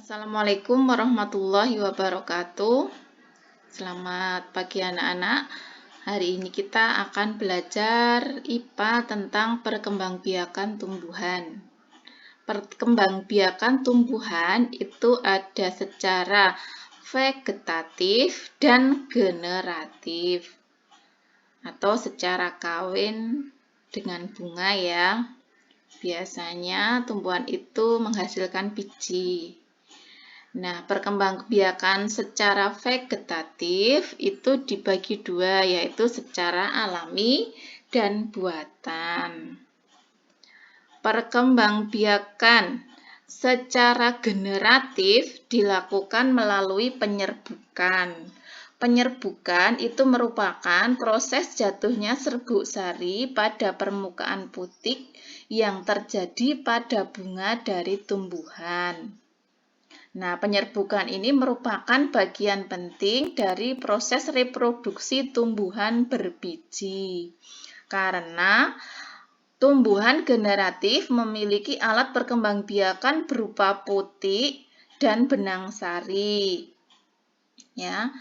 Assalamualaikum warahmatullahi wabarakatuh. Selamat pagi anak-anak. Hari ini kita akan belajar IPA tentang perkembangbiakan tumbuhan. Perkembangbiakan tumbuhan itu ada secara vegetatif dan generatif, atau secara kawin dengan bunga ya. Biasanya tumbuhan itu menghasilkan biji. Nah, perkembangbiakan secara vegetatif itu dibagi dua, yaitu secara alami dan buatan. Perkembangbiakan secara generatif dilakukan melalui penyerbukan. Penyerbukan itu merupakan proses jatuhnya serbuk sari pada permukaan putik yang terjadi pada bunga dari tumbuhan. Nah, penyerbukan ini merupakan bagian penting dari proses reproduksi tumbuhan berbiji. Karena tumbuhan generatif memiliki alat perkembangbiakan berupa putik dan benang sari. Ya.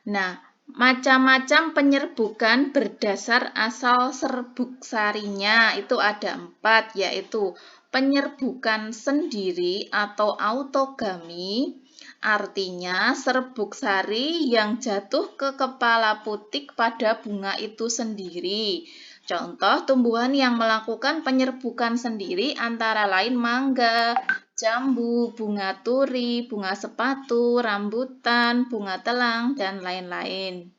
Nah, macam-macam penyerbukan berdasar asal serbuk sarinya itu ada 4, yaitu penyerbukan sendiri atau autogami, artinya serbuk sari yang jatuh ke kepala putik pada bunga itu sendiri. Contoh tumbuhan yang melakukan penyerbukan sendiri antara lain mangga, jambu, bunga turi, bunga sepatu, rambutan, bunga telang, dan lain-lain.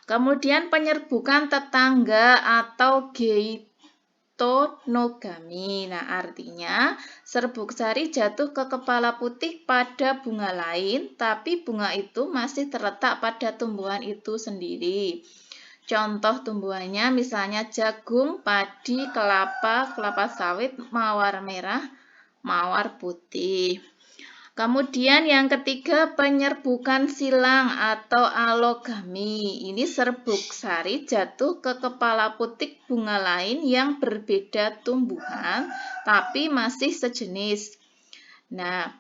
Kemudian penyerbukan tetangga atau geitonogami. Nah, artinya serbuk sari jatuh ke kepala putik pada bunga lain, tapi bunga itu masih terletak pada tumbuhan itu sendiri. Contoh tumbuhannya misalnya jagung, padi, kelapa sawit, mawar merah, mawar putih. Kemudian yang ketiga penyerbukan silang atau alogami. Ini serbuk sari jatuh ke kepala putik bunga lain yang berbeda tumbuhan tapi masih sejenis. Nah,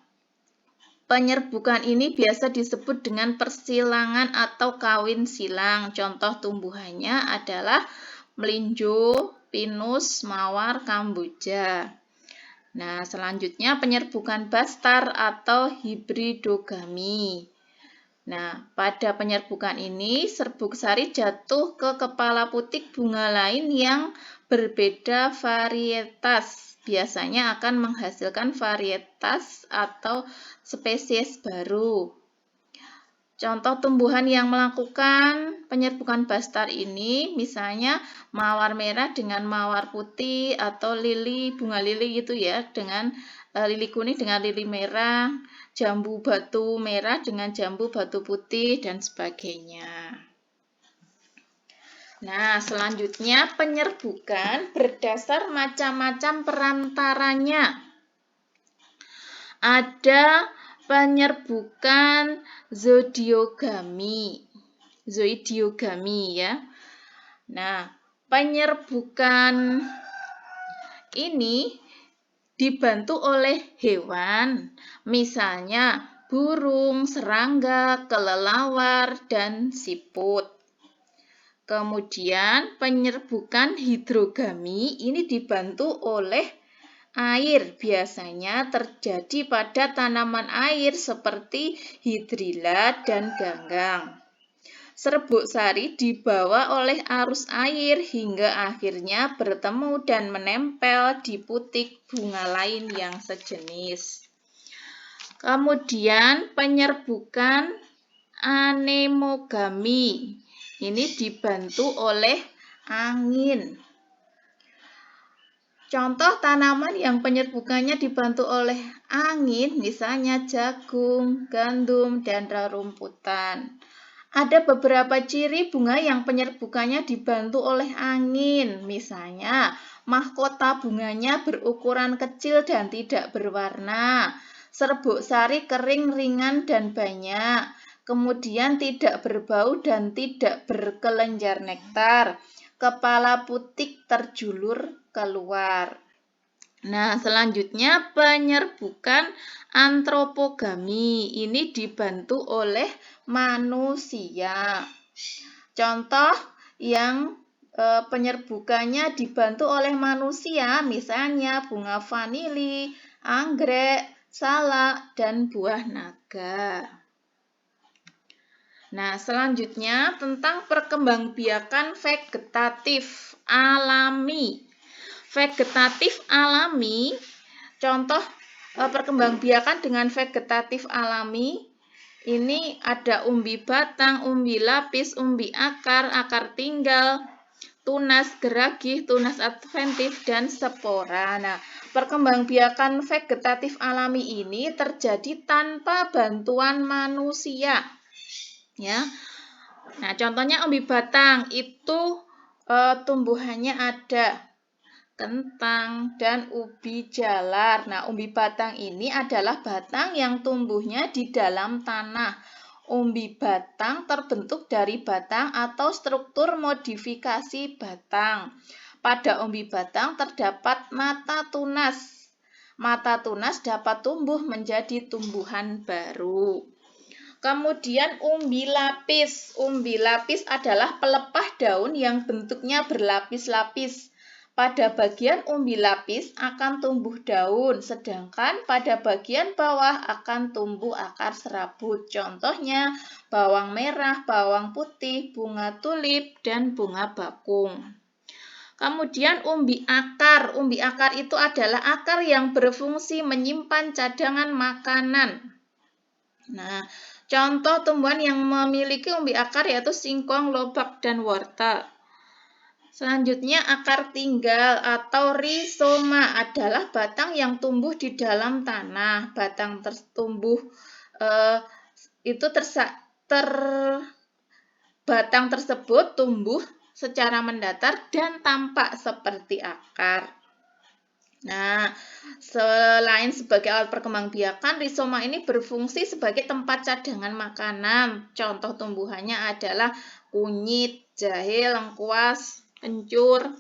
penyerbukan ini biasa disebut dengan persilangan atau kawin silang. Contoh tumbuhannya adalah melinjo, pinus, mawar, kamboja. Nah, selanjutnya penyerbukan bastar atau hibridogami. Nah, pada penyerbukan ini serbuk sari jatuh ke kepala putik bunga lain yang berbeda varietas. Biasanya akan menghasilkan varietas atau spesies baru. Contoh tumbuhan yang melakukan penyerbukan bastar ini misalnya mawar merah dengan mawar putih atau lili, bunga lili gitu ya, dengan lili kuning dengan lili merah, jambu batu merah dengan jambu batu putih dan sebagainya. Nah, selanjutnya penyerbukan berdasar macam-macam perantaranya. Ada penyerbukan zoidiogami ya. Nah, penyerbukan ini dibantu oleh hewan, misalnya burung, serangga, kelelawar, dan siput. Kemudian penyerbukan hidrogami ini dibantu oleh air, biasanya terjadi pada tanaman air seperti hidrilla dan ganggang. Serbuk sari dibawa oleh arus air hingga akhirnya bertemu dan menempel di putik bunga lain yang sejenis. Kemudian penyerbukan anemogami. Ini dibantu oleh angin. Contoh tanaman yang penyerbukannya dibantu oleh angin, misalnya jagung, gandum, dan rerumputan. Ada beberapa ciri bunga yang penyerbukannya dibantu oleh angin, misalnya mahkota bunganya berukuran kecil dan tidak berwarna, serbuk sari kering, ringan, dan banyak, kemudian tidak berbau dan tidak berkelenjar nektar, kepala putik terjulur keluar. Nah, selanjutnya penyerbukan antropogami. Ini dibantu oleh manusia. Contoh yang penyerbukannya dibantu oleh manusia, misalnya bunga vanili, anggrek, salak, dan buah naga. Nah, selanjutnya tentang perkembangbiakan vegetatif alami. Vegetatif alami, contoh perkembangbiakan dengan vegetatif alami, ini ada umbi batang, umbi lapis, umbi akar, akar tinggal, tunas geragih, tunas adventif, dan spora. Nah, perkembangbiakan vegetatif alami ini terjadi tanpa bantuan manusia. Ya, nah contohnya umbi batang itu tumbuhannya ada kentang dan ubi jalar. Nah, umbi batang ini adalah batang yang tumbuhnya di dalam tanah. Umbi batang terbentuk dari batang atau struktur modifikasi batang. Pada umbi batang terdapat mata tunas. Mata tunas dapat tumbuh menjadi tumbuhan baru. Kemudian umbi lapis. Umbi lapis adalah pelepah daun yang bentuknya berlapis-lapis. Pada bagian umbi lapis akan tumbuh daun, sedangkan pada bagian bawah akan tumbuh akar serabut. Contohnya bawang merah, bawang putih, bunga tulip, dan bunga bakung. Kemudian umbi akar. Umbi akar itu adalah akar yang berfungsi menyimpan cadangan makanan. Nah, contoh tumbuhan yang memiliki umbi akar yaitu singkong, lobak, dan wortel. Selanjutnya akar tinggal atau rizoma adalah batang yang tumbuh di dalam tanah. Batang batang tersebut tumbuh secara mendatar dan tampak seperti akar. Nah, selain sebagai alat perkembangbiakan, rizoma ini berfungsi sebagai tempat cadangan makanan. Contoh tumbuhannya adalah kunyit, jahe, lengkuas, kencur,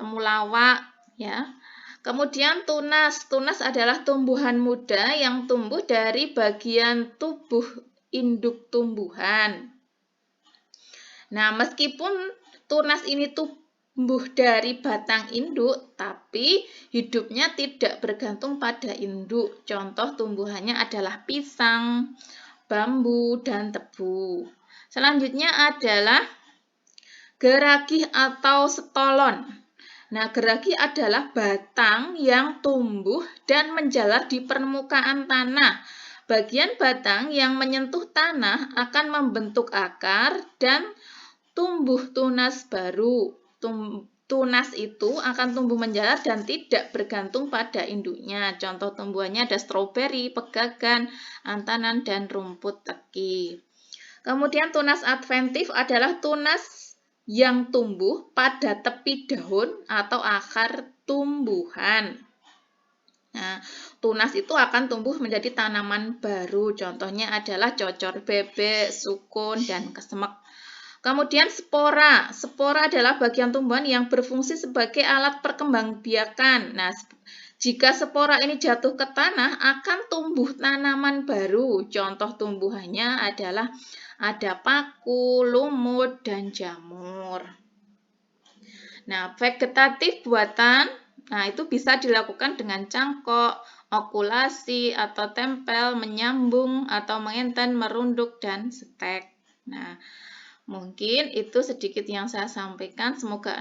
temulawak, ya. Kemudian tunas. Tunas adalah tumbuhan muda yang tumbuh dari bagian tubuh induk tumbuhan. Nah, meskipun tunas ini tumbuh dari batang induk, tapi hidupnya tidak bergantung pada induk. Contoh tumbuhannya adalah pisang, bambu, dan tebu. Selanjutnya adalah geragih atau stolon. Nah, geragih adalah batang yang tumbuh dan menjalar di permukaan tanah. Bagian batang yang menyentuh tanah akan membentuk akar dan tumbuh tunas baru. Tunas itu akan tumbuh menjalar dan tidak bergantung pada induknya. Contoh tumbuhannya ada stroberi, pegagan, antanan, dan rumput teki. Kemudian tunas adventif adalah tunas yang tumbuh pada tepi daun atau akar tumbuhan. Nah, tunas itu akan tumbuh menjadi tanaman baru. Contohnya adalah cocor bebek, sukun, dan kesemek. Kemudian spora. Spora adalah bagian tumbuhan yang berfungsi sebagai alat perkembangbiakan. Nah, jika spora ini jatuh ke tanah, akan tumbuh tanaman baru. Contoh tumbuhannya adalah ada paku, lumut, dan jamur. Nah, vegetatif buatan, nah itu bisa dilakukan dengan cangkok, okulasi, atau tempel, menyambung, atau mengenten, merunduk, dan stek. Nah, mungkin itu sedikit yang saya sampaikan, semoga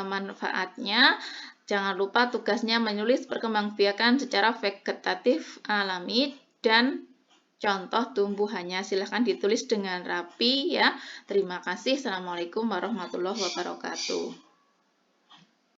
manfaatnya. Jangan lupa tugasnya menulis perkembangbiakan secara vegetatif alami dan contoh tumbuhannya. Silahkan ditulis dengan rapi ya. Terima kasih. Assalamualaikum warahmatullahi wabarakatuh.